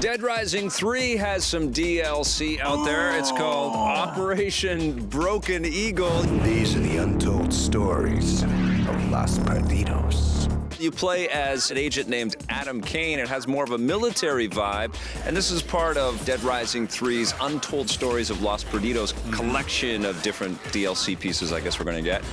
Dead Rising 3 has some DLC out there. It's called Operation Broken Eagle. These are the untold stories of Los Perdidos. You play as an agent named Adam Kane. It has more of a military vibe, and this is part of Dead Rising 3's Untold Stories of Los Perdidos collection of different DLC pieces I guess we're going to get.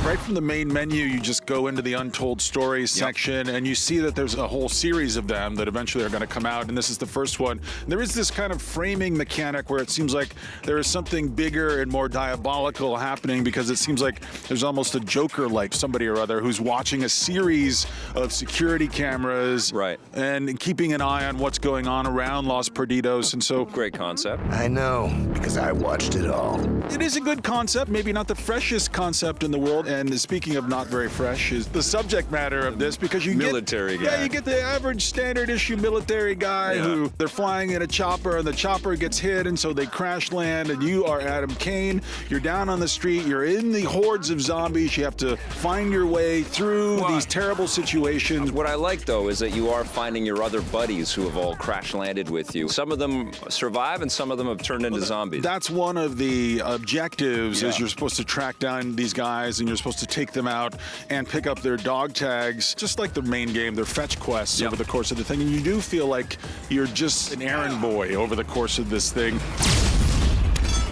Right from the main menu, you just go into the Untold Stories section, and you see that there's a whole series of them that eventually are going to come out, and this is the first one. There is this kind of framing mechanic where it seems like there is something bigger and more diabolical happening, because it seems like there's almost a Joker-like somebody or other who's watching a series of security cameras and keeping an eye on what's going on around Los Perdidos, and so... Great concept. I know, because I watched it all. It is a good concept, maybe not the freshest concept in the world. And speaking of not very fresh, is the subject matter of this, because you military guy. Yeah, you get the average standard issue military guy who they're flying in a chopper and the chopper gets hit and so they crash land, and you are Adam Kane. You're down on the street, you're in the hordes of zombies, you have to find your way through these terrible situations. What I like though is that you are finding your other buddies who have all crash landed with you. Some of them survive and some of them have turned into zombies. That's one of the objectives is you're supposed to track down these guys and you're supposed to take them out and pick up their dog tags, just like the main game, their fetch quests over the course of the thing. And you do feel like you're just an errand boy over the course of this thing.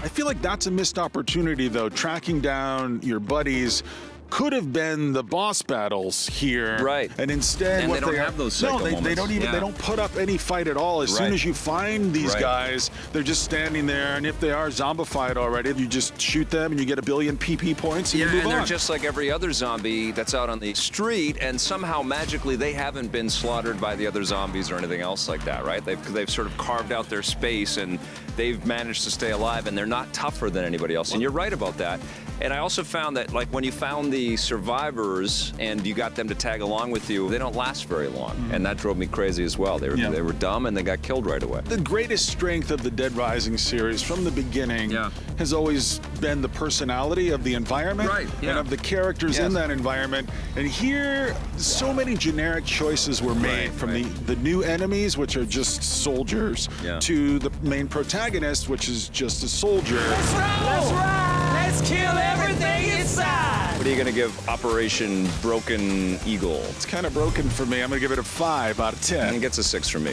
I feel like that's a missed opportunity, though. Tracking down your buddies could have been the boss battles here, and instead, and they don't have those psycho moments. They don't even. They don't put up any fight at all. As soon as you find these guys, they're just standing there, and if they are zombified already, you just shoot them, and you get a billion PP points, and you move and they're on. just like every other zombie that's out on the street, and somehow magically they haven't been slaughtered by the other zombies or anything else like that, right? They've sort of carved out their space, and they've managed to stay alive, and they're not tougher than anybody else. And you're right about that. And I also found that, like, when you found the survivors and you got them to tag along with you, they don't last very long. And that drove me crazy as well. They were dumb and they got killed right away. The greatest strength of the Dead Rising series from the beginning has always been the personality of the environment and of the characters in that environment. And here, so many generic choices were made, from the new enemies, which are just soldiers, to the main protagonist, which is just a soldier. Let's roll! Let's ride! Let's kill everything inside! What are you going to give Operation Broken Eagle? It's kind of broken for me. I'm going to give it a 5 out of 10. And it gets a 6 from me.